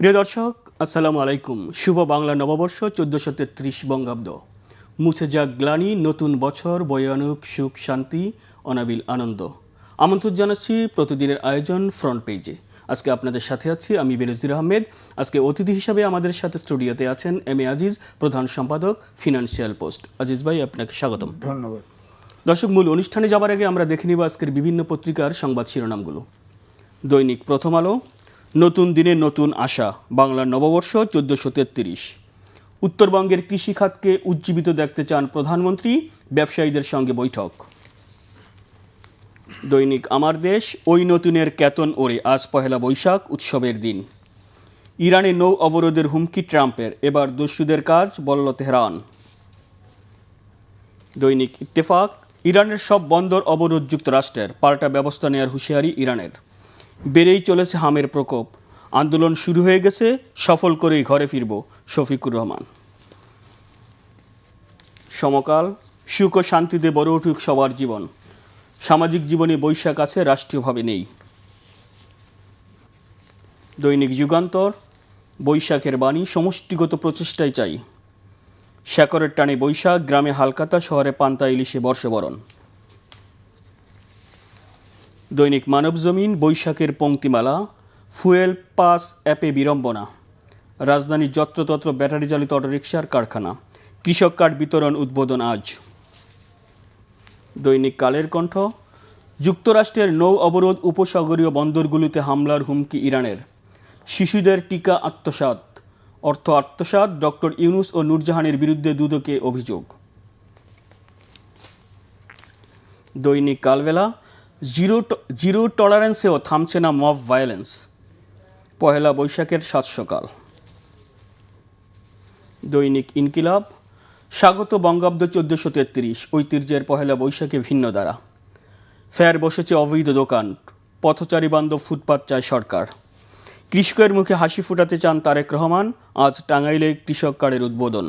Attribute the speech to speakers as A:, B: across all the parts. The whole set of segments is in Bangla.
A: প্রিয় দর্শক, আসসালামু আলাইকুম। শুভ বাংলা নববর্ষ 1433 বঙ্গাব্দ। মুছে যাক গ্লানি, নতুন বছর বয়ে আনুক সুখ শান্তি অনাবিল আনন্দ। আমন্ত্রণ জানাচ্ছি প্রতিদিনের আয়োজন ফ্রন্ট পেজে। আজকে আপনাদের সাথে আছি আমি বেনজির আহমেদ। আজকে অতিথি হিসাবে আমাদের সাথে স্টুডিওতে আছেন এম এ আজিজ, প্রধান সম্পাদক, ফিনান্সিয়াল পোস্ট। আজিজ ভাই, আপনাকে স্বাগতম।
B: ধন্যবাদ।
A: দর্শক, মূল অনুষ্ঠানে যাবার আগে আমরা দেখে নিব আজকের বিভিন্ন পত্রিকার সংবাদ শিরোনামগুলো। দৈনিক প্রথম আলো, নতুন দিনে নতুন আশা, বাংলার নববর্ষ 1433। উত্তরবঙ্গের কৃষিখাতকে উজ্জীবিত দেখতে চান প্রধানমন্ত্রী, ব্যবসায়ীদের সঙ্গে বৈঠক। দৈনিক আমার দেশ, ওই নতুনের কেতন ওড়ে, আজ পহেলা বৈশাখ, উৎসবের দিন। ইরানে নৌ অবরোধের হুমকি ট্রাম্পের, এবার দস্যুদের কাজ, বলল তেহরান। দৈনিক ইত্তেফাক, ইরানের সব বন্দর অবরোধ যুক্তরাষ্ট্রের, পাল্টা ব্যবস্থা নেওয়ার হুঁশিয়ারি ইরানের। বেড়েই চলেছে হামের প্রকোপ, আন্দোলন শুরু হয়ে গেছে, সফল করেই ঘরে ফিরব, শফিকুর রহমান। সমকাল, সুখ ও শান্তিতে বড় উঠুক সবার জীবন, সামাজিক জীবনে বৈশাখ আছে, রাষ্ট্রীয়ভাবে নেই। দৈনিক যুগান্তর, বৈশাখের বাণী, সমষ্টিগত প্রচেষ্টাই চাই। শেকরের টানে বৈশাখ, গ্রামে হালকাতা, শহরে পান্তা ইলিশে বর্ষবরণ। দৈনিক মানবজমিন, বৈশাখের পংক্তিমালা, ফুয়েল পাস অ্যাপে বিড়ম্বনা, রাজধানীর যত্রতত্র ব্যাটারি চালিত অটোরিকশার কারখানা, কৃষক কার্ড বিতরণ উদ্বোধন আজ। দৈনিক কালের কণ্ঠ, যুক্তরাষ্ট্রের নৌ অবরোধ, উপসাগরীয় বন্দরগুলোতে হামলার হুমকি ইরানের। শিশুদের টিকা আত্মসাৎ, অর্থ আত্মসাৎ, ডক্টর ইউনুস ও নূরজাহানের বিরুদ্ধে দুদকে অভিযোগ। দৈনিক কালবেলা, জিরো টলারেন্সেও থামছে না মব ভায়োলেন্স, পহেলা বৈশাখের সাত সকাল। দৈনিক ইনকিলাব, স্বাগত বঙ্গাব্দ 1433, ঐতিহ্যের পহেলা বৈশাখে ভিন্ন ধারা। ফের বসেছে অবৈধ দোকান, পথচারী বান্ধব ফুটপাত চায় সরকার। কৃষকের মুখে হাসি ফুটাতে চান তারেক রহমান, আজ টাঙ্গাইলে কৃষক কার্ডের উদ্বোধন।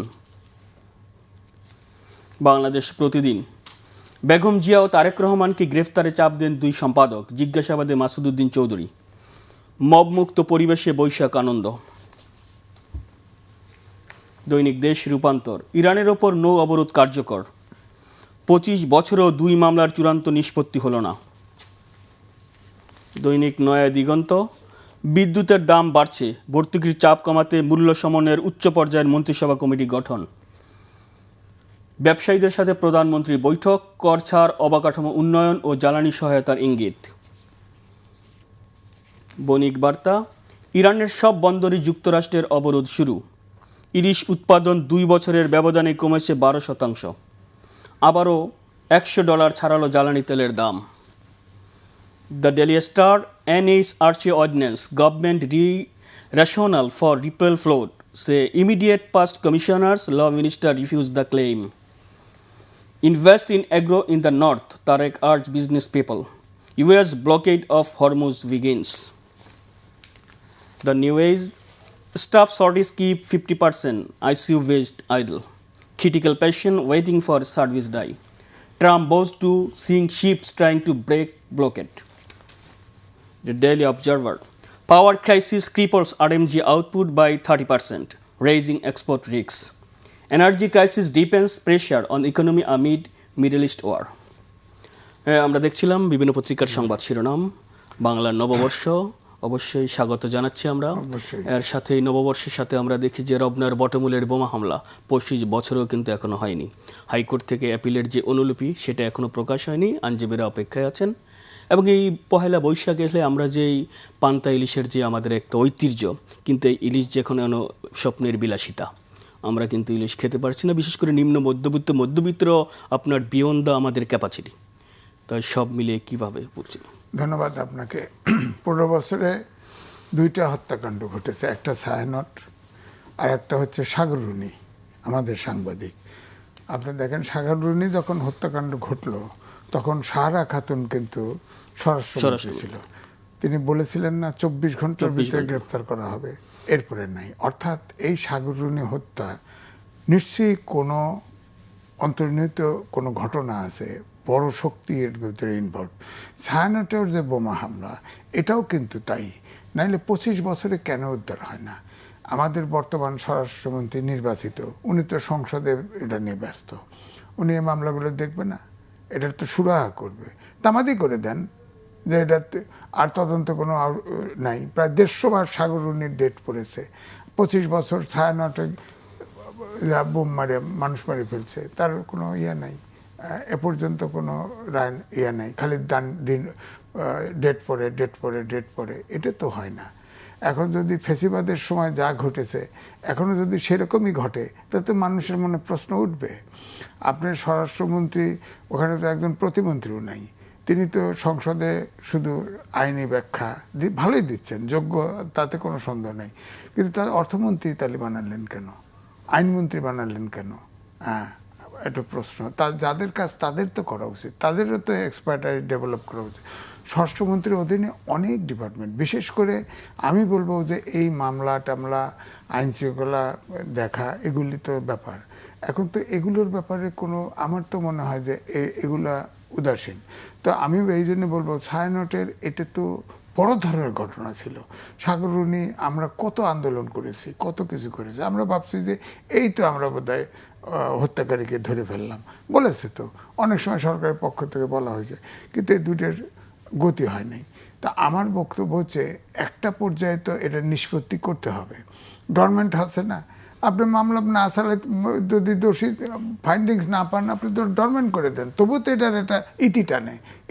A: বাংলাদেশ প্রতিদিন, বেগম জিয়া ও তারেক রহমানকে গ্রেফতারে চাপ দেন দুই সম্পাদক, জিজ্ঞাসাবাদে মাসুদউদ্দিন চৌধুরী। মবমুক্ত পরিবেশে বৈশাখ আনন্দ। দৈনিক দেশ রূপান্তর, ইরানের ওপর নৌ অবরোধ কার্যকর, 25 বছরেও 2 মামলার চূড়ান্ত নিষ্পত্তি হল না। দৈনিক নয়া দিগন্ত, বিদ্যুতের দাম বাড়ছে, ভর্তুকির চাপ কমাতে মূল্য সমন্বয়ের উচ্চ পর্যায়ের মন্ত্রিসভা কমিটি গঠন। ব্যবসায়ীদের সাথে প্রধানমন্ত্রীর বৈঠক, কর ছাড়, অবকাঠামো উন্নয়ন ও জ্বালানি সহায়তার ইঙ্গিত। বণিক বার্তা, ইরানের সব বন্দরে যুক্তরাষ্ট্রের অবরোধ শুরু। ইলিশ উৎপাদন 2 বছরের ব্যবধানে কমেছে 12%। আবারও $100 ছাড়ালো জ্বালানি তেলের দাম। The daily star, NHRC ordinance, government rationale for repeal float, say immediate past commissioners, law minister refused the claim. Invest in agro in the north, Tarek urged business people. US blockade of Hormuz begins. The new age, staff shortage keep 50%, ICU waste idle. Critical patient waiting for service die. Trump bows to seeing ships trying to break blockade. The Daily Observer, power crisis cripples RMG output by 30%, raising export risks. Energy crisis deepens pressure on economy amid Middle East war. আমরা দেখছিলাম বিভিন্ন পত্রিকার সংবাদ শিরোনাম। বাংলার নববর্ষ অবশ্যই স্বাগত জানাচ্ছি আমরা। এর সাথে এই নববর্ষের সাথে আমরা দেখি যে রবনার বটমূলের বোমা হামলা 25 বছরেও কিন্তু এখনো হয়নি। হাইকোর্ট থেকে অ্যাপিলের যে অনুলিপি সেটা এখনো প্রকাশ হয়নি, আইনজীবীরা অপেক্ষায় আছেন। এবং এই পহেলা বৈশাখ এলে আমরা যেই পান্তা ইলিশের যে আমাদের একটা ঐতিহ্য, কিন্তু এই ইলিশ যখন স্বপ্নের বিলাসিতা, আমরা কিন্তু ইলিশ খেতে পারছি না, বিশেষ করে নিম্ন মধ্যবিত্ত আপনার বিয়ন্ড দ্য আমাদের ক্যাপাসিটি। তাই সব মিলিয়ে কীভাবে পড়ছে?
B: ধন্যবাদ আপনাকে। 15 বছরে 2টা হত্যাকাণ্ড ঘটেছে, একটা ছায়ানট আর একটা হচ্ছে সাগররুনি, আমাদের সাংবাদিক। আপনি দেখেন সাগররুনি যখন হত্যাকাণ্ড ঘটলো তখন সাহারা খাতুন কিন্তু স্বরাষ্ট্রমন্ত্রী ছিল। তিনি বলেছিলেন না 24 ঘন্টার ভিতরে গ্রেপ্তার করা হবে, এরপরে নাই। অর্থাৎ এই সাগররুনি হত্যা নিশ্চয়ই কোনো অন্তর্নিহিত কোনো ঘটনা আছে, বড় শক্তি এর ভিতরে ইনভলভ। ছায়ানটের যে বোমা হামলা, এটাও কিন্তু তাই। নাইলে 25 বছরে কেন উদ্ধার হয় না? আমাদের বর্তমান স্বরাষ্ট্রমন্ত্রী নির্বাচিত, উনি তো সংসদে এটা নিয়ে ব্যস্ত, উনি এই মামলাগুলো দেখবে না? এটার তো সুরাহা করবে, তামাদি করে দেন যে এটাতে আর তদন্ত কোনো নাই। প্রায় 150 বার সাগররুনির ডেট পড়েছে, 25 বছর ছায়ানটে বোম মারে মানুষ মারে ফেলছে, তার কোনো ইয়ে নাই, এ পর্যন্ত কোনো রায় ইয়ে নাই, খালি দিন ডেট পড়ে, এটা তো হয় না। এখন যদি ফেসিবাদের সময় যা ঘটেছে এখনো যদি সেরকমই ঘটে, তাতে তো মানুষের মনে প্রশ্ন উঠবে। আপনার স্বরাষ্ট্রমন্ত্রী ওখানে তো একজন প্রতিমন্ত্রীও নাই, তিনি তো সংসদে শুধু আইনি ব্যাখ্যা ভালোই দিচ্ছেন, যোগ্য, তাতে কোনো সন্দেহ নেই, কিন্তু তার অর্থমন্ত্রী তাহলে বানালেন কেন, আইনমন্ত্রী বানালেন কেন? হ্যাঁ, একটা প্রশ্ন। যাদের কাজ তাদের তো করা উচিত, তাদেরও তো এক্সপার্টাইজ ডেভেলপ করা উচিত। স্বরাষ্ট্রমন্ত্রীর অধীনে অনেক ডিপার্টমেন্ট, বিশেষ করে আমি বলবো যে এই মামলা টামলা, আইন শৃঙ্খলা দেখা, এগুলি তো ব্যাপার। এখন তো এগুলোর ব্যাপারে কোনো, আমার তো মনে হয় যে এগুলা উদাসীন। তো আমি এই জন্য বলবো ছায়ানটের এটা তো বড় ধরনের ঘটনা ছিল। সাগররুনি আমরা কত আন্দোলন করেছি, কত কিছু করেছি, আমরা ভাবছি যে এই তো আমরা বোধহয় হত্যাকারীকে ধরে ফেললাম, বলেছে তো অনেক সময় সরকারের পক্ষ থেকে বলা হয়েছে, কিন্তু এই দুটোর গতি হয় নাই। তা আমার বক্তব্য হচ্ছে একটা পর্যায়ে তো এটা নিষ্পত্তি করতে হবে। ডরমেন্ট আছে না, আপনি মামলা না চালে যদি দোষী ফাইন্ডিংস না পান, আপনি তো ডরমেন্ট করে দেন, তবু তো এটার একটা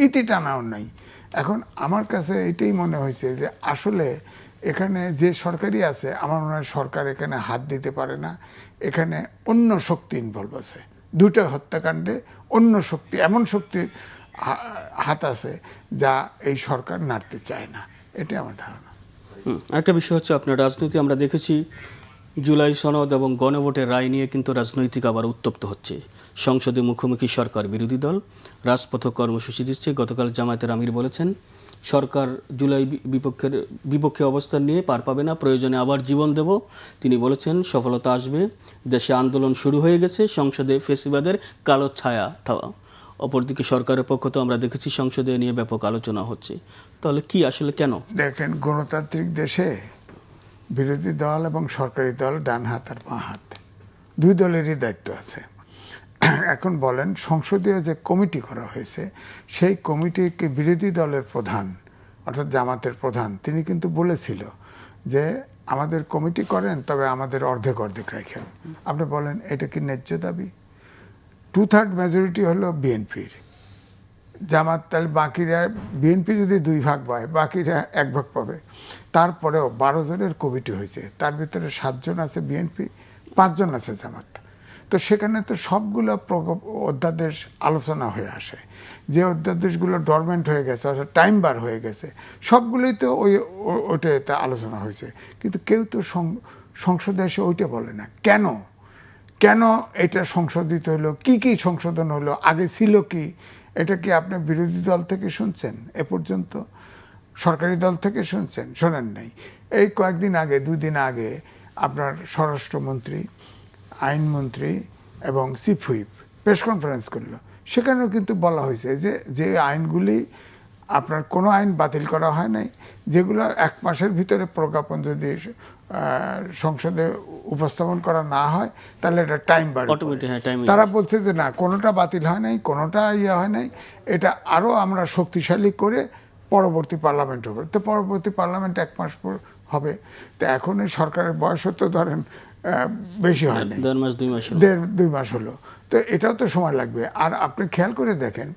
B: ইতি টানাও নাই। এখন আমার কাছে এটাই মনে হয়েছে যে আসলে এখানে যে সরকারি আছে, আমার মনে হয় সরকার এখানে হাত দিতে পারে না, এখানে অন্য শক্তি ইনভলভ আছে। দুটো হত্যাকাণ্ডে অন্য শক্তি, এমন শক্তি হাত আছে যা এই সরকার নাড়তে চায় না, এটাই আমার ধারণা।
A: একটা বিষয় হচ্ছে আপনার রাজনীতি, আমরা দেখেছি জুলাই সনদ এবং গণভোটের রায় নিয়ে কিন্তু রাজনৈতিক আবার উত্তপ্ত হচ্ছে। সংসদে মুখোমুখি সরকার বিরোধী দল, রাজপথ কর্মসূচি দিচ্ছে। গতকাল জামায়াতের আমির বলেছেন সরকার জুলাই বিপক্ষে অবস্থান নিয়ে পার পাবে না, প্রয়োজনে আবার জীবন দেব। তিনি বলেছেন সফলতা আসবে, দেশে আন্দোলন শুরু হয়ে গেছে, সংসদে ফেসিবাদের কালো ছায়া থাওয়া। অপরদিকে সরকারের পক্ষ তো আমরা দেখেছি সংসদে নিয়ে ব্যাপক আলোচনা হচ্ছে। তাহলে কি আসলে কেন?
B: দেখেন, গণতান্ত্রিক দেশে বিরোধী দল এবং সরকারি দল ডান হাত আর বাঁ হাত, দুই দলেরই দায়িত্ব আছে। এখন বলেন, সংসদীয় যে কমিটি করা হয়েছে, সেই কমিটিকে বিরোধী দলের প্রধান অর্থাৎ জামাতের প্রধান তিনি কিন্তু বলেছিল যে আমাদের কমিটি করেন, তবে আমাদের অর্ধেক রাখেন। আপনি বলেন এটা কি ন্যায্য দাবি? 2/3 মেজরিটি হলো বিএনপির, জামাত, তাহলে বাকিরা, বিএনপি যদি 2 ভাগ পায়, বাকিরা 1 ভাগ পাবে। তারপরেও 12 জনের কমিটি হয়েছে, তার ভিতরে 7 জন আছে বিএনপি, 5 জন আছে জামাত। তো সেখানে তো সবগুলো অধ্যাদেশ আলোচনা হয়ে আসে, যে অধ্যাদেশগুলো ডরমেন্ট হয়ে গেছে, অর্থাৎ টাইম বার হয়ে গেছে, সবগুলোই তো ওইটাতে আলোচনা হয়েছে। কিন্তু কেউ তো সংসদে এসে ওইটা বলে না, কেন এটা সংশোধিত হলো, কি সংশোধন হলো, আগে ছিল কি? এটা কি আপনি বিরোধী দল থেকে শুনছেন? এ পর্যন্ত সরকারি দল থেকে শুনছেন? শোনেন নাই। এই কয়েকদিন আগে, 2 দিন আগে আপনার স্বরাষ্ট্রমন্ত্রী, আইনমন্ত্রী এবং চিফ হুইপ প্রেস কনফারেন্স করলো, সেখানেও কিন্তু বলা হয়েছে যে আইনগুলি আপনার কোনো আইন বাতিল করা হয় নাই, যেগুলো 1 মাসের ভিতরে প্রজ্ঞাপন যদি সংসদে উপস্থাপন করা না হয় তাহলে এটা টাইম বাড়বে। তারা বলছে যে না, কোনোটা বাতিল হয় নাই, কোনোটা হয় নাই, এটা আরও আমরা শক্তিশালী করে পরবর্তী পার্লামেন্ট হবে। তো পরবর্তী পার্লামেন্ট 1 মাস পর হবে। তো এখন এই সরকারের বয়স তো ধরেন বেশি হয় নাই, 2 মাস হলো, তো এটাও তো সময় লাগবে। আর আপনি খেয়াল করে দেখেন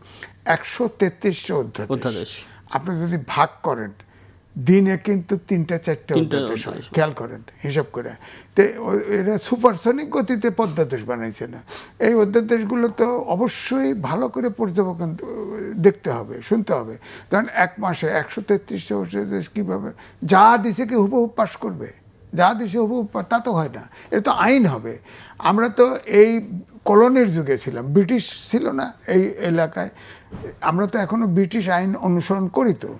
B: 133টা অধ্যাদেশ আপনি যদি ভাগ করেন, দিনে কিন্তু 3-4টা অধ্যাদেশ হয়, খেয়াল করেন হিসাব করে। তো এরা সুপারসনিক গতিতে অধ্যাদেশ বানাইছে না। এই অধ্যাদেশগুলো তো অবশ্যই ভালো করে পর্যবেক্ষণ দেখতে হবে, শুনতে হবে। কারণ 1 মাসে 133টা অধ্যাদেশ কীভাবে যা দিছে কি হুবহু পাশ করবে? যা দিছে হুবহু তা তো হয় না, এটা তো আইন হবে। আমরা তো এই কলোনির যুগে ছিলাম, ব্রিটিশ ছিল না এই এলাকায়, আমরা তো এখনো ব্রিটিশ আইন অনুসরণ করি। তো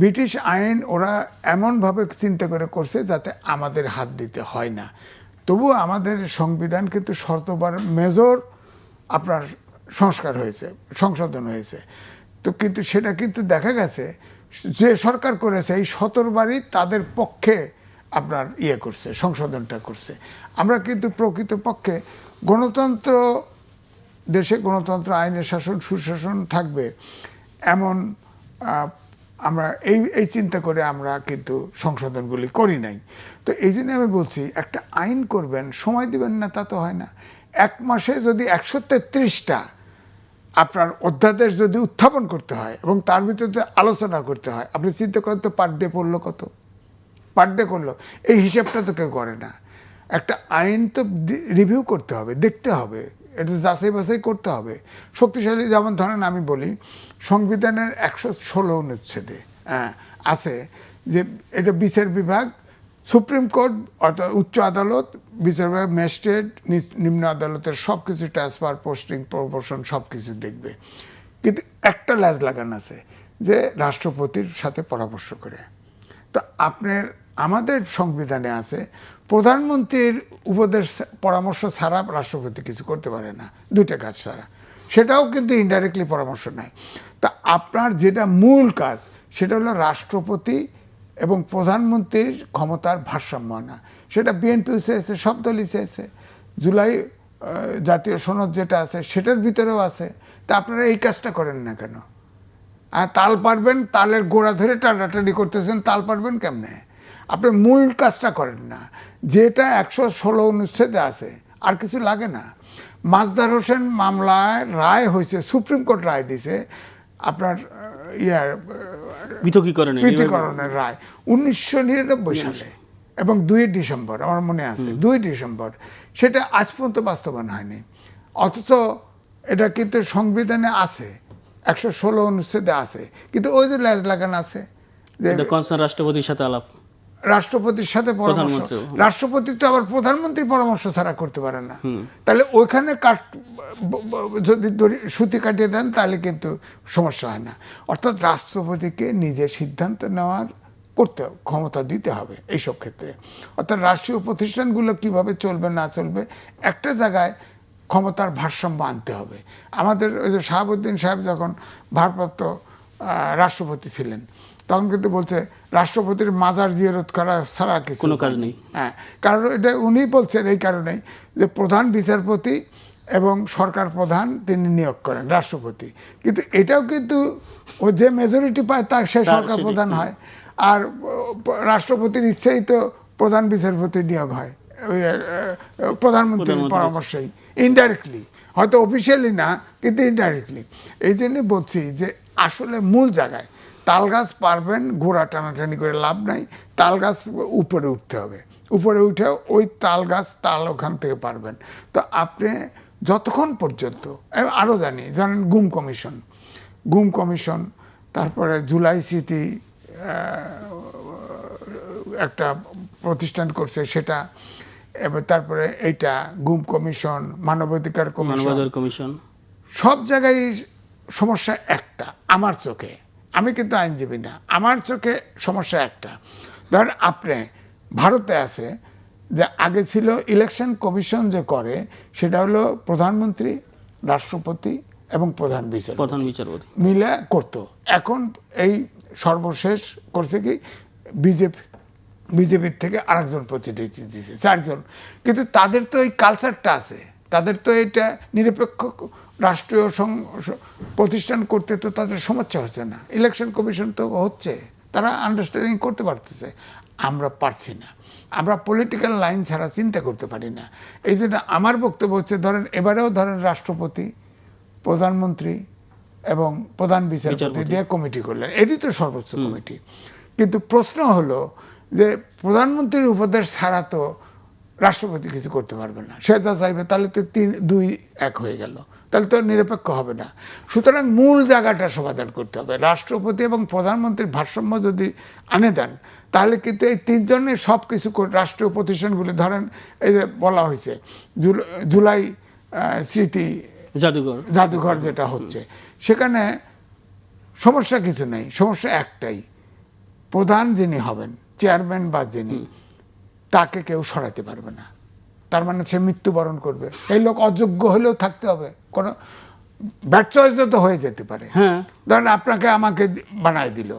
B: ব্রিটিশ আইন ওরা এমনভাবে চিন্তা করে করছে যাতে আমাদের হাত দিতে হয় না। তবুও আমাদের সংবিধান কিন্তু শতবার মেজর আপনার সংস্কার হয়েছে, সংশোধন হয়েছে। তো কিন্তু সেটা কিন্তু দেখা গেছে যে সরকার করেছে এই 17 বারই তাদের পক্ষে আপনার করছে, সংশোধনটা করছে। আমরা কিন্তু প্রকৃতপক্ষে গণতন্ত্র, দেশে গণতন্ত্র, আইনের শাসন, সুশাসন থাকবে এমন আমরা এই চিন্তা করে আমরা কিন্তু সংশোধনগুলি করি নাই। তো এই জন্য আমি বলছি, একটা আইন করবেন, সময় দিবেন না তা তো হয় না। 1 মাসে যদি 133টা আপনার অধ্যাদেশ যদি উত্থাপন করতে হয় এবং তার ভিতরে আলোচনা করতে হয়, আপনি চিন্তা করেন তো পার ডে পড়লো কত, পার ডে করলো, এই হিসাবটা তো কেউ করে না। একটা আইন তো রিভিউ করতে হবে, দেখতে হবে, এটা যাচাই বাছাই করতে হবে। শক্তিশালী, যেমন ধরেন আমি বলি, সংবিধানের 116 অনুচ্ছেদে আছে যে এটা বিচার বিভাগ, সুপ্রিম কোর্ট অর্থাৎ উচ্চ আদালত, বিচার বিভাগ, ম্যাজিস্ট্রেট, নিম্ন আদালতের সব কিছু ট্রান্সফার, পোস্টিং, প্রমোশন সব কিছু দেখবে। কিন্তু একটা ল্যাজ লাগানো আছে যে রাষ্ট্রপতির সাথে পরামর্শ করে। তো আপনার আমাদের সংবিধানে আছে প্রধানমন্ত্রীর উপদেশ পরামর্শ ছাড়া রাষ্ট্রপতি কিছু করতে পারে না, 2টা কাজ ছাড়া। সেটাও কিন্তু ইনডাইরেক্টলি পরামর্শ নেয়। তা আপনার যেটা মূল কাজ সেটা হলো রাষ্ট্রপতি এবং প্রধানমন্ত্রীর ক্ষমতার ভারসাম্য আনা। সেটা বিএনপিও চেয়েছে, সব দলই চেয়েছে। জুলাই জাতীয় সনদ যেটা আছে সেটার ভিতরেও আছে। তা আপনারা এই কাজটা করেন না কেন? তাল পারবেন, তালের গোড়া ধরে টানাটানি করতেছেন, তাল পারবেন কেমনে? আপনি মূল কাজটা করেন না, যেটা 116 অনুচ্ছেদে আছে, আর কিছু লাগে না। মাজদার হোসেন মামলায় রায় হয়েছে, সুপ্রিম কোর্ট রায় দিছে আপনার পৃথকীকরণের রায় 1999 সালে এবং 2 ডিসেম্বর, আমার মনে আছে 2 ডিসেম্বর। সেটা আজ পর্যন্ত বাস্তবায়ন হয়নি। অথচ এটা কিন্তু সংবিধানে আছে, 116 অনুচ্ছেদে আছে, কিন্তু ওই যে ল্যাজ লাগানো আছে যে
A: রাষ্ট্রপতির সাথে আলাপ,
B: রাষ্ট্রপতির সাথে পরামর্শ। রাষ্ট্রপতি তো আবার প্রধানমন্ত্রীর পরামর্শ ছাড়া করতে পারে না। তাহলে ওইখানে যদি সুতি কাটিয়ে দেন তাহলে কিন্তু সমস্যা হয় না। অর্থাৎ রাষ্ট্রপতিকে নিজের সিদ্ধান্ত নেওয়ার করতে ক্ষমতা দিতে হবে এইসব ক্ষেত্রে। অর্থাৎ রাষ্ট্রীয় প্রতিষ্ঠানগুলো কিভাবে চলবে না চলবে একটা জায়গায় ক্ষমতার ভারসাম্য আনতে হবে। আমাদের ওই যে শাহাবুদ্দিন সাহেব যখন ভারপ্রাপ্ত রাষ্ট্রপতি ছিলেন তখন কিন্তু বলছে রাষ্ট্রপতির মাজার জিয়ারত করা ছাড়া কিছু
A: কোনো কাজ নেই।
B: হ্যাঁ, কারণ এটা উনি বলছেন এই কারণেই যে প্রধান বিচারপতি এবং সরকার প্রধান তিনি নিয়োগ করেন রাষ্ট্রপতি, কিন্তু এটাও কিন্তু ও যে মেজরিটি পায় তা সে সরকার প্রধান হয়। আর রাষ্ট্রপতির ইচ্ছেই তো প্রধান বিচারপতি নিয়োগ হয় ওই প্রধানমন্ত্রীর পরামর্শেই, ইনডাইরেক্টলি, হয়তো অফিসিয়ালি না কিন্তু ইনডাইরেক্টলি। এই জন্য বলছি যে আসলে মূল জায়গায় তাল গাছ পারবেন, গোড়া টানাটানি করে লাভ নাই। তাল গাছ উপরে উঠতে হবে, উপরে উঠে ওই তাল গাছ তাল ওখান থেকে পারবেন। তো আপনি যতক্ষণ পর্যন্ত, আরও জানি ধরেন গুম কমিশন, তারপরে জুলাই স্মৃতি একটা প্রতিষ্ঠান করছে সেটা, এবার তারপরে এইটা গুম কমিশন, মানবাধিকার কমিশন, সব জায়গায় সমস্যা একটা। আমার চোখে, আমি কিন্তু আইনজীবী না, আমার চোখে সমস্যা একটা। ধরেন আপনি ভারতে আছে যে আগে ছিল ইলেকশন কমিশন যে করে সেটা হলো প্রধানমন্ত্রী, রাষ্ট্রপতি এবং প্রধান বিচারপতি মিলে করতো। এখন এই সর্বশেষ করছে কি বিজেপির থেকে আরেকজন প্রতিনিধি দিয়েছে, 4 জন। কিন্তু তাদের তো এই কালচারটা আছে, তাদের তো এটা নিরপেক্ষ রাষ্ট্রীয় প্রতিষ্ঠান করতে তো তাদের সমস্যা হচ্ছে না। ইলেকশন কমিশন তো হচ্ছে, তারা আন্ডারস্ট্যান্ডিং করতে পারতেছে, আমরা পারছি না। আমরা পলিটিক্যাল লাইন ছাড়া চিন্তা করতে পারি না। এই জন্য আমার বক্তব্য হচ্ছে ধরেন এবারেও ধরেন রাষ্ট্রপতি, প্রধানমন্ত্রী এবং প্রধান বিচারপতি দিয়ে কমিটি করলেন, এটি তো সর্বোচ্চ কমিটি। কিন্তু প্রশ্ন হলো যে প্রধানমন্ত্রীর উপদেশ ছাড়া তো রাষ্ট্রপতি কিছু করতে পারবে না, সে যা চাইবে তাহলে তো 3-2-1 হয়ে গেল, তাহলে তো নিরপেক্ষ হবে না। সুতরাং মূল জায়গাটা সমাধান করতে হবে। রাষ্ট্রপতি এবং প্রধানমন্ত্রীর ভারসাম্য যদি আনে দেন তাহলে কিন্তু এই 3 জনের সব কিছু রাষ্ট্রীয় প্রতিষ্ঠানগুলি, ধরেন এই যে বলা হয়েছে জুলাই স্মৃতি জাদুঘর যেটা হচ্ছে, সেখানে সমস্যা কিছু নেই, সমস্যা একটাই, প্রধান যিনি হবেন, চেয়ারম্যান বা যিনি, তাকে কেউ সরাতে পারবে না। তার মানে সে মৃত্যুবরণ করবে। এই লোক অযোগ্য হলেও থাকতে হবে, কোনো ব্যাড চয়েসও তো হয়ে যেতে পারে। ধরেন আপনাকে আমাকে বানায় দিল,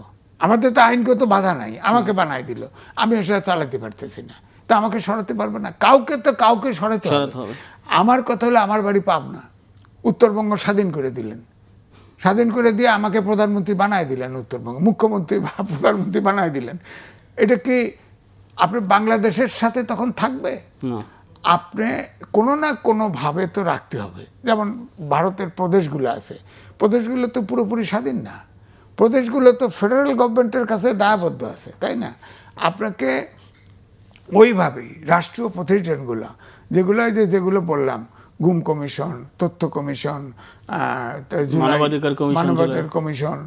B: আমাদের তো আইনগত বাধা নাই, আমাকে বানাই দিল, আমি সেটা চালাতে পারতেছি না, তো আমাকে সরাতে পারবে না, কাউকে সরাতে হবে। আমার কথা হলো আমার বাড়ি পাবনা, উত্তরবঙ্গ স্বাধীন করে দিলেন, স্বাধীন করে দিয়ে আমাকে প্রধানমন্ত্রী বানায় দিলেন, উত্তরবঙ্গ মুখ্যমন্ত্রী বা প্রধানমন্ত্রী বানায় দিলেন। এটা কি আপনি বাংলাদেশের সাথে তখন থাকবে? আপনি কোনো না কোনোভাবে তো রাখতে হবে। যেমন ভারতের প্রদেশগুলো আছে, প্রদেশগুলো তো পুরোপুরি স্বাধীন না, প্রদেশগুলো তো ফেডারেল গভর্নমেন্টের কাছে দায়বদ্ধ আছে, তাই না? আপনাকে ওইভাবেই রাষ্ট্রীয় প্রতিষ্ঠানগুলো যেগুলো বললাম, গুম কমিশন, তথ্য কমিশন, মানবাধিকার কমিশন,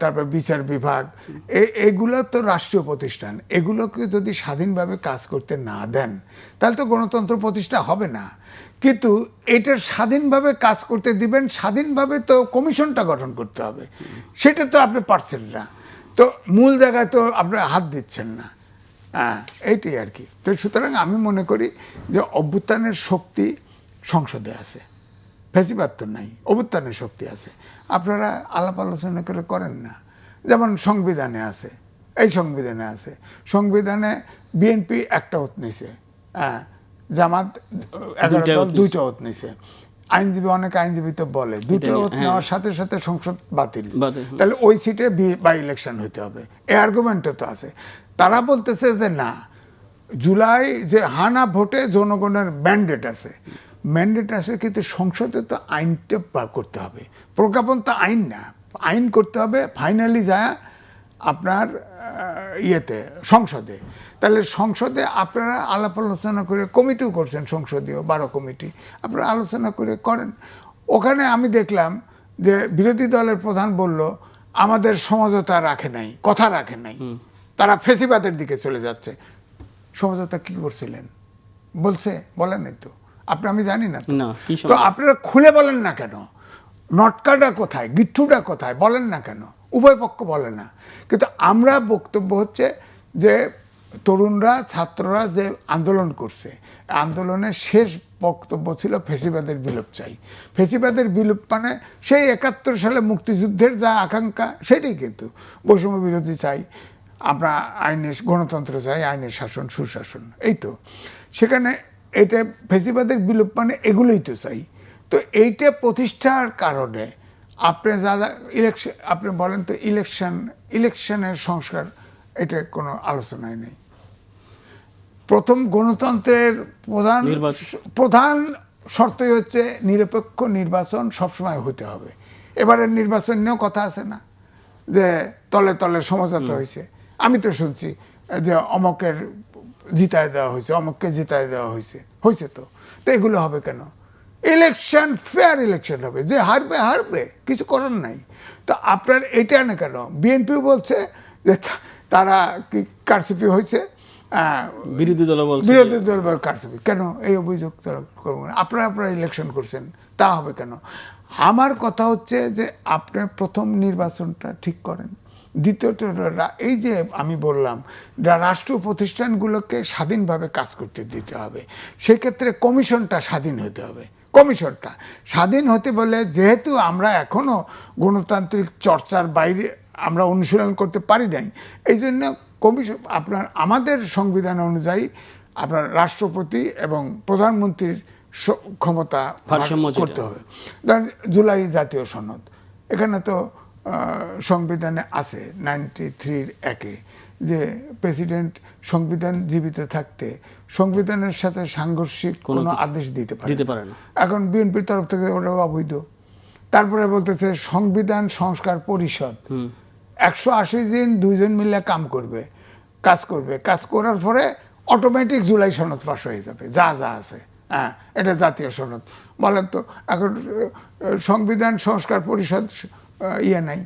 B: তারপর বিচার বিভাগ, এগুলো তো রাষ্ট্রীয় প্রতিষ্ঠান। এগুলোকে যদি স্বাধীনভাবে কাজ করতে না দেন তাহলে তো গণতন্ত্র প্রতিষ্ঠা হবে না। কিন্তু এটার স্বাধীনভাবে কাজ করতে দিবেন, স্বাধীনভাবে তো কমিশনটা গঠন করতে হবে, সেটা তো আপনি পারছেন না, তো মূল জায়গায় তো আপনি হাত দিচ্ছেন না। এইটাই আর কি। তো সুতরাং আমি মনে করি যে অভ্যুত্থানের শক্তি সংসদে আছে, ফ্যাসিবাদ তো নাই, অভ্যুত্থানের শক্তি আছে। আপনারা আলাপ আলোচনা করে করেন না। যেমন সংবিধানে আছে, এই সংবিধানে আছে, সংবিধানে বিএনপি একটা ওত নিছে, জামাত 11 দল 2টা ওত নিছে। আইনজীবী, অনেক আইনজীবী তো বলে 2টা ওত নেওয়ার সাথে সাথে সংসদ বাতিল, তাহলে ওই সিটে বাই ইলেকশন হইতে হবে, এই আর্গুমেন্টও তো আছে। তারা বলতেছে যে না, জুলাই যে হানা ভোটে জনগণের ম্যান্ডেট আছে, কিন্তু সংসদে তো আইনটা করতে হবে। প্রজ্ঞাপন তো আইন না, আইন করতে হবে ফাইনালি যায় আপনার ইয়েতে, সংসদে। তাহলে সংসদে আপনারা আলাপ আলোচনা করে, কমিটিও করছেন সংসদীয় 12 কমিটি, আপনারা আলোচনা করে করেন। ওখানে আমি দেখলাম যে বিরোধী দলের প্রধান বলল আমাদের সমঝোতা রাখে নাই, কথা রাখে নাই, তারা ফেসিবাদের দিকে চলে যাচ্ছে। সমঝোতা কি করছিলেন বলেন নাই তো আপনি, আমি জানি না তো আপনারা খুলে বলেন না কেন? নটকাটা কোথায়, গিট্টুটা কোথায় বলেন না কেন? উভয় পক্ষ বলে না। কিন্তু আমরা বক্তব্য হচ্ছে যে তরুণরা, ছাত্ররা যে আন্দোলন করছে, আন্দোলনের শেষ বক্তব্য ছিল ফেসিবাদের বিলোপ চাই। ফেসিবাদের বিলোপ মানে সেই 71 সালে মুক্তিযুদ্ধের যা আকাঙ্ক্ষা, সেটাই কিন্তু বৈষম্য বিরোধী চাই আমরা, আইনের গণতন্ত্র চাই, আইনের শাসন, সুশাসন, এই তো। সেখানে এটা ফেসিবাদের বিলোপ মানে এগুলোই তো চাই। তো এইটা প্রতিষ্ঠার কারণে আপনি যা ইলেকশন, আপনি বলেন তো ইলেকশনের সংস্কার, এটা কোনো আলোচনায় নেই। প্রথম গণতন্ত্রের প্রধান শর্তই হচ্ছে নিরপেক্ষ নির্বাচন সবসময় হতে হবে। এবারের নির্বাচন নিয়েও কথা আছে না, যে তলে তলে সমঝোতা হয়েছে। আমি তো শুনছি যে অমকের জিতায় দেওয়া হয়েছে, অমককে জিতায় দেওয়া হয়েছে, তো এগুলো হবে কেন? ইলেকশন ফেয়ার ইলেকশন হবে, যে হারবে, কিছু করার নাই। তো আপনার এটা না কেন? বিএনপিও বলছে যে তারা কি কারচুপি হয়েছে,
A: বিরোধী দল
B: কারচুপি, কেন এই অভিযোগ করবো না? আপনারা ইলেকশন করছেন, তা হবে কেন? আমার কথা হচ্ছে যে আপনি প্রথম নির্বাচনটা ঠিক করেন, দ্বিতীয়ত এই যে আমি বললাম রাষ্ট্রীয় প্রতিষ্ঠানগুলোকে স্বাধীনভাবে কাজ করতে দিতে হবে, সেক্ষেত্রে কমিশনটা স্বাধীন হতে হবে। কমিশনটা স্বাধীন হতে বলে, যেহেতু আমরা এখনও গণতান্ত্রিক চর্চার বাইরে আমরা অনুশীলন করতে পারি নাই, এই জন্য কমিশন আমাদের সংবিধান অনুযায়ী আপনার রাষ্ট্রপতি এবং প্রধানমন্ত্রীর ক্ষমতা করতে হবে। ধরেন জুলাই জাতীয় সনদ, এখানে তো সংবিধানে আছে 93 একে যে প্রেসিডেন্ট সংবিধান জীবিত থাকতে সংবিধানের সাথে সাংঘর্ষিক কোনো আদেশ দিতে পারে না। এখন বিএনপির তরফ থেকে ওটাও অবৈধ। তারপরে বলতেছে সংবিধান সংস্কার পরিষদ 180 দিন 2 জন মিলে কাজ করবে, কাজ করার পরে অটোমেটিক জুলাই সনদ পাস হয়ে যাবে, যা আছে। হ্যাঁ, এটা জাতীয় সনদ বলেন তো। এখন সংবিধান সংস্কার পরিষদ নাই,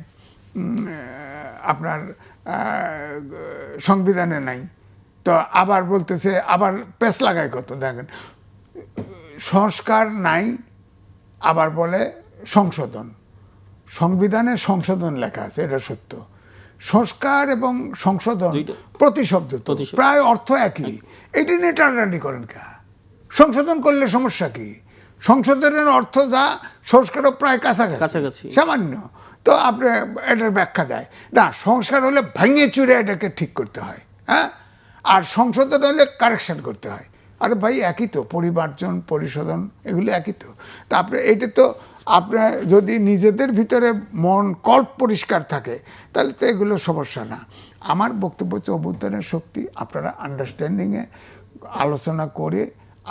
B: আপনার সংবিধানে নাই, তো আবার বলতেছে, আবার পেছ লাগায় কত। দেখেন, সংস্কার নাই, আবার বলে সংশোধন। সংবিধানে সংশোধন লেখা আছে, এটা সত্য। সংস্কার এবং সংশোধন প্রতিশব্দ প্রায় অর্থ একই, এটি নিয়ে টানাটানি করেন কে? সংশোধন করলে সমস্যা কি? সংশোধনের অর্থ যা, সংস্কারও প্রায় কাছাকাছি, সামান্য। তো আপনি এটার ব্যাখ্যা দেয় না, সংস্কার হলে ভেঙে চুরে এটাকে ঠিক করতে হয়, হ্যাঁ, আর সংশোধন হলে কারেকশন করতে হয়। আরে ভাই একই তো, পরিমার্জন পরিশোধন এগুলো একই তো। তা আপনি এটা তো আপনার যদি নিজেদের ভিতরে মন কল্প পরিষ্কার থাকে তাহলে তো এগুলো সমস্যা না। আমার বক্তব্য হচ্ছে অভ্যুত্থানের শক্তি আপনারা আন্ডারস্ট্যান্ডিংয়ে আলোচনা করে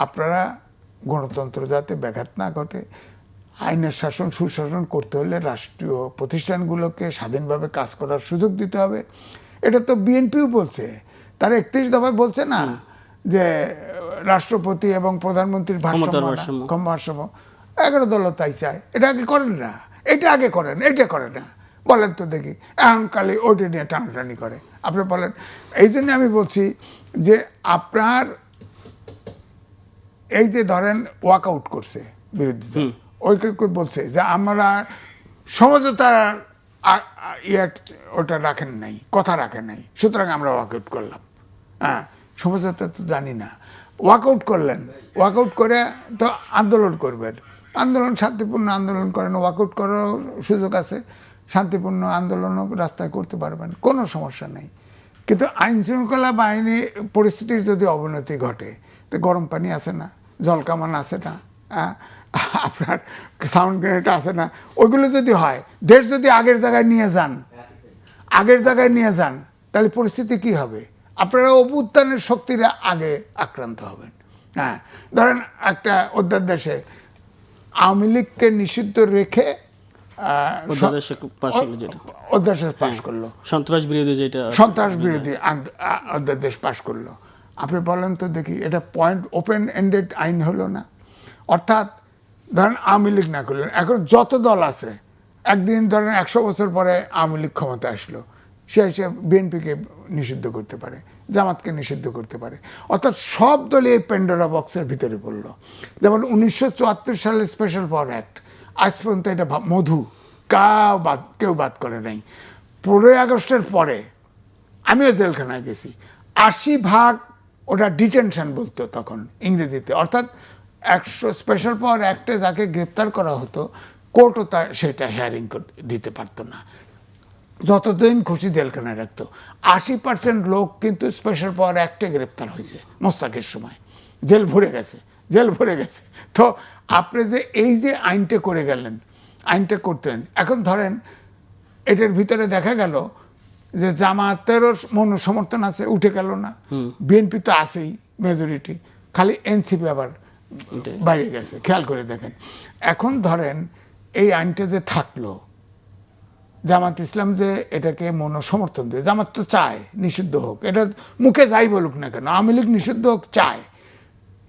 B: আপনারা গণতন্ত্র যাতে ব্যাঘাত না ঘটে, আইনের শাসন সুশাসন করতে হলে রাষ্ট্রীয় প্রতিষ্ঠানগুলোকে স্বাধীনভাবে কাজ করার সুযোগ দিতে হবে। এটা তো বিএনপিও বলছে, তারা 31 দফায় বলছে না যে রাষ্ট্রপতি এবং প্রধানমন্ত্রীর ভারসাম্য 11 দল তাই চায়। এটা আগে করেন না, এটা আগে করেন, এটা করে না, বলেন তো দেখি। এখন কালে ওইটা নিয়ে টানাটানি করে। আপনি বলেন, এই জন্য আমি বলছি যে আপনার এই যে ধরেন ওয়াকআউট করছে বিরোধীরা, ওইকে বলছে যে আমরা সমঝোতার ওটা রাখেন নাই, কথা রাখেন নাই, সুতরাং আমরা ওয়াকআউট করলাম। হ্যাঁ, সমঝোতা তো জানি না, ওয়াকআউট করলেন, ওয়াকআউট করে তো আন্দোলন করবেন, আন্দোলন শান্তিপূর্ণ আন্দোলন করেন, ওয়াকআউট করার সুযোগ আছে, শান্তিপূর্ণ আন্দোলনও রাস্তায় করতে পারবেন, কোনো সমস্যা নেই। কিন্তু আইন শৃঙ্খলা বাহিনী পরিস্থিতির যদি অবনতি ঘটে, তো গরম পানি আছে না, জলকামান আছে না, আপনার সাউন্ড গ্রেনেড আছে না, ওইগুলো যদি হয়, দেশ যদি আগের জায়গায় নিয়ে যান, তাহলে পরিস্থিতি কি হবে? আপনারা অভ্যুত্থানের শক্তিরা আগে আক্রান্ত হবেন। হ্যাঁ, ধরেন একটা অধ্যাদেশে আওয়ামী লীগকে নিষিদ্ধ রেখে অধ্যাদেশ পাশ করলো, সন্ত্রাস বিরোধী অধ্যাদেশ পাশ করলো। আপনি বলেন তো দেখি, এটা পয়েন্ট ওপেন এন্ডেড আইন হলো না? অর্থাৎ ধরেন আওয়ামী লীগ না করলেন, এখন যত দল আছে, একদিন ধরেন 100 বছর পরে আওয়ামী লীগ ক্ষমতা আসলো, সে হিসেবে বিএনপিকে নিষিদ্ধ করতে পারে, জামাতকে নিষিদ্ধ করতে পারে। অর্থাৎ সব দলই এই প্যান্ডোরা বক্সের ভিতরে পড়লো। যেমন 1974 সালের স্পেশাল পাওয়ার অ্যাক্ট, আজ পর্যন্ত এটা মধু, কেউ বাদ করে নাই। 15ই আগস্টের পরে আমিও জেলখানায় গেছি, 80% ওটা ডিটেনশন বলতো তখন ইংরেজিতে। অর্থাৎ 100 স্পেশাল পাওয়ার অ্যাক্টে যাকে গ্রেপ্তার করা হতো, কোর্টও সেটা হিয়ারিং দিতে পারতো না, যতদিন খুশি জেলখানায় রাখতো। 80% লোক কিন্তু স্পেশাল পাওয়ার অ্যাক্টে গ্রেপ্তার হয়েছে মোস্তাকের সময়, জেল ভরে গেছে। তো আপনি যে এই যে আইনটা করে গেলেন, আইনটা করতেন, এখন ধরেন এটার ভিতরে দেখা গেল যে জামাতেরও মনোসমর্থন আছে, উঠে গেল না, বিএনপি তো আছেই মেজরিটি, খালি এনসিপি আবার বাইরে গেছে। খেয়াল করে দেখেন, এখন ধরেন এই আইনটা যে থাকলো, জামাত ইসলাম যে এটাকে মনোসমর্থন দেয়, জামাত তো চায় নিষিদ্ধ হোক, এটা মুখে যাই বলুক না কেন, আওয়ামী লীগ নিষিদ্ধ হোক চায়।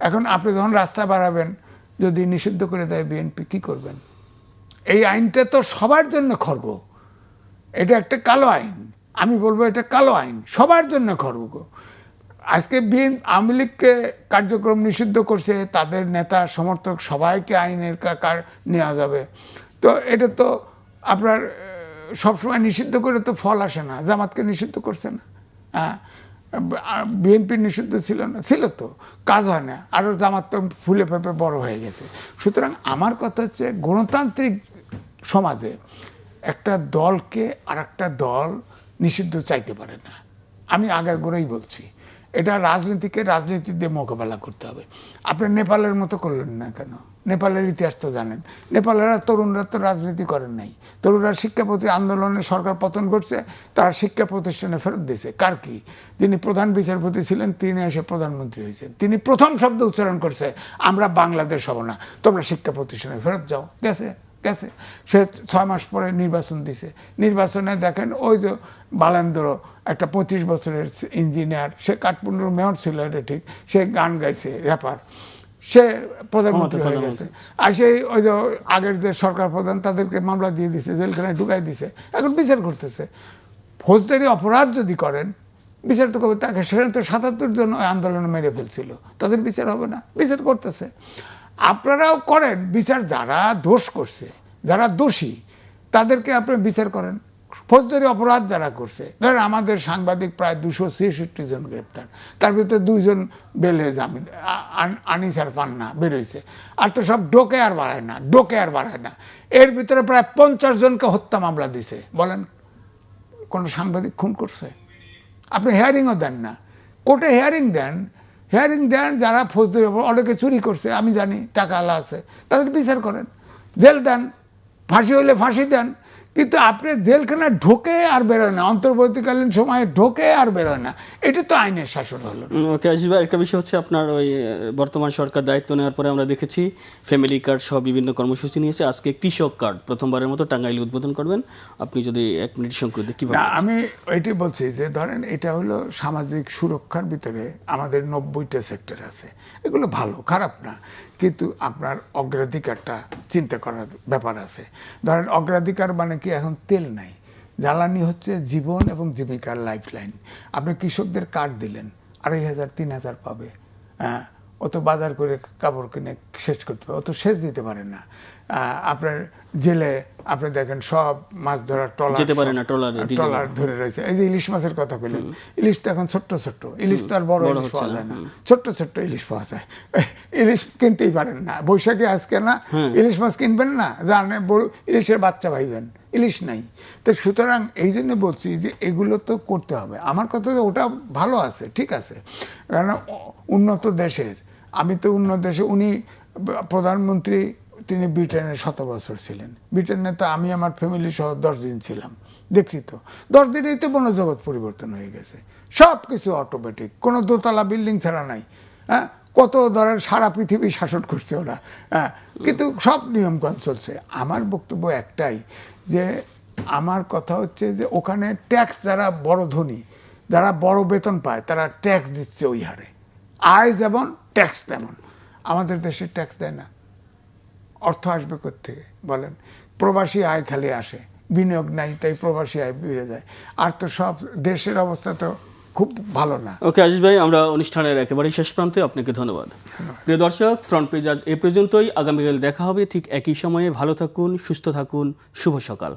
B: এখন আপনি যখন রাস্তা বাড়াবেন, যদি নিষিদ্ধ করে দেয় বিএনপি, কি করবেন? এই আইনটা তো সবার জন্য খর্গ, এটা একটা কালো আইন। আমি বলবো এটা কালো আইন, সবার জন্য খর্গ। আজকে আওয়ামী লীগকে কার্যক্রম নিষিদ্ধ করছে, তাদের নেতা সমর্থক সবাইকে আইনের কার নেওয়া যাবে। তো এটা তো আপনার সবসময় নিষিদ্ধ করে তো ফল আসে না। জামাতকে নিষিদ্ধ করছে না, হ্যাঁ, বিএনপি নিষিদ্ধ ছিল তো, কাজ হয় না। আরও জামাত তো ফুলে ফেপে বড় হয়ে গেছে। সুতরাং আমার কথা হচ্ছে, গণতান্ত্রিক সমাজে একটা দলকে আর একটা দল নিষিদ্ধ চাইতে পারে না। আমি আগের গোড়াই বলছি, এটা রাজনীতি দিয়ে মোকাবেলা করতে হবে। আপনি নেপালের মতো করলেন না কেন? নেপালের ইতিহাস তো জানেন, নেপালেরা তরুণরা তো রাজনীতি করেন নাই, তরুণরা শিক্ষাপতি আন্দোলনে সরকার পতন করছে, তারা শিক্ষা প্রতিষ্ঠানে ফেরত দিয়েছে। কার কি? যিনি প্রধান বিচারপতি ছিলেন তিনি এসে প্রধানমন্ত্রী হয়েছেন, তিনি প্রথম শব্দ উচ্চারণ করছে, আমরা বাংলাদেশ হব না, তোমরা শিক্ষা প্রতিষ্ঠানে ফেরত যাও। গেছে। সে 6 মাস পরে নির্বাচন দিছে, নির্বাচনে দেখেন ওই যে বালেন্দ্র, একটা 25 বছরের ইঞ্জিনিয়ার, সে কাঠমান্ডুর মেয়র ছিল, এটা ঠিক, সে গান গাইছে, র্যাপার, সে প্রধানমন্ত্রী হয়ে গেছে। আর সেই ওই যে আগের যে সরকার প্রধান, তাদেরকে মামলা দিয়ে দিছে, জেলখানায় ঢুকাই দিছে, এখন বিচার করতেছে। ফৌজদারি অপরাধ যদি করেন, বিচার তো করবে তাকে। সেখানে তো 77 জন আন্দোলনে মেরে ফেলছিল, তাদের বিচার হবে না? বিচার করতেছে। আপনারাও করেন বিচার, যারা দোষ করছে, যারা দোষী, তাদেরকে আপনি বিচার করেন, ফৌজদারি অপরাধ যারা করছে, ধরেন আমাদের সাংবাদিক প্রায় 266 জন গ্রেপ্তার, তার ভিতরে 2 জন বেলে জামিন, আনিস আর পান্না বেরোইছে, আর তো সব ডোকে আর বাড়ায় না। এর ভিতরে প্রায় 50 জনকে হত্যা মামলা দিছে। বলেন কোন সাংবাদিক খুন করছে? আপনি হিয়ারিংও দেন না, কোর্টে হিয়ারিং দেন যারা ফৌজদারি অনেকে চুরি করছে, আমি জানি, টাকা আলা আছে, তাদের বিচার করেন, জেল দেন, ফাঁসি হইলে ফাঁসি দেন। কিন্তু আপনি জেলখানা ঢোকে আর বেরোয় না, অন্তর্বর্তীকালীন সময়ে ঢোকে আর বেরোয় না, এটা তো আইনের শাসন হলো।
A: ওকে আজিজ ভাই, একটা বিষয় হচ্ছে আপনার ওই বর্তমান সরকার দায়িত্ব নেওয়ার পরে আমরা দেখেছি ফ্যামিলি কার্ড সহ বিভিন্ন কর্মসূচি নিয়েছে। আজকে কৃষক কার্ড প্রথমবারের মতো টাঙ্গাইলে উদ্বোধন করবেন, আপনি যদি 1 মিনিট সংক্ষেপে কিভাবে?
B: আমি এটি বলছি যে ধরেন এটা হলো সামাজিক সুরক্ষার ভিতরে আমাদের 90টা সেক্টর আছে, এগুলো ভালো, খারাপ না, কিন্তু আপনার অগ্রাধিকারটা চিন্তা করার ব্যাপার আছে। ধরেন অগ্রাধিকার মানে কি, এখন তেল নাই, জ্বালানি হচ্ছে জীবন এবং জীবিকার লাইফলাইন। আপনি কৃষকদের কার্ড দিলেন, 2,500 3,000 পাবে, হ্যাঁ, ও তো বাজার করে কাপড় কিনে শেষ করতে পারে, ও তো শেষ দিতে পারে না। আপনার জেলে আপনি দেখেন সব মাছ ধরার ট্রলার ধরে রয়েছে। এই যে ইলিশ মাছের কথা বললেন, ইলিশ তো এখন ছোট্ট ইলিশ তো আর বড় ইলিশ পাওয়া যায় না, ছোট্ট ইলিশ পাওয়া যায়। ইলিশ কিনতেই পারেন না, বৈশাখে আজকে না ইলিশ মাছ কিনবেন না, জানে ইলিশের বাচ্চা ভাইবেন, ইলিশ নাই। তো সুতরাং এই জন্য বলছি যে এগুলো তো করতে হবে। আমার কথা ওটা ভালো আছে, ঠিক আছে, কারণ উন্নত দেশের, আমি তো উন্নত দেশে, উনি প্রধানমন্ত্রী, তিনি ব্রিটেনে 7 বছর ছিলেন। ব্রিটেনে তো আমি আমার ফ্যামিলি সহ 10 দিন ছিলাম, দেখছি তো 10 দিনেই তো বনজগৎ পরিবর্তন হয়ে গেছে, সব কিছু অটোমেটিক, কোনো দোতলা বিল্ডিং ছাড়া নাই। হ্যাঁ, কত ধরেন সারা পৃথিবী শাসন করছে ওরা, হ্যাঁ, কিন্তু সব নিয়মকানুন চলছে। আমার বক্তব্য একটাই, যে আমার কথা হচ্ছে যে ওখানে ট্যাক্স, যারা বড় ধনী, যারা বড় বেতন পায়, তারা ট্যাক্স দিচ্ছে ওই হারে, আয় যেমন ট্যাক্স তেমন। আমাদের দেশে ট্যাক্স দেয় না, অর্থ আসবে কোত্থেকে বলেন? প্রবাসী আয় খালি আসে, বিনিয়োগ নাই, তাই প্রবাসী আয় বেড়ে যায়। আর তো সব দেশের অবস্থা তো খুব ভালো না।
A: ওকে আজিজ ভাই, আমরা অনুষ্ঠানের একেবারেই শেষ প্রান্তে, আপনাকে ধন্যবাদ। প্রিয় দর্শক, ফ্রন্ট পেজ আজ এ পর্যন্তই। আগামীকাল দেখা হবে ঠিক একই সময়ে। ভালো থাকুন, সুস্থ থাকুন, শুভ সকাল।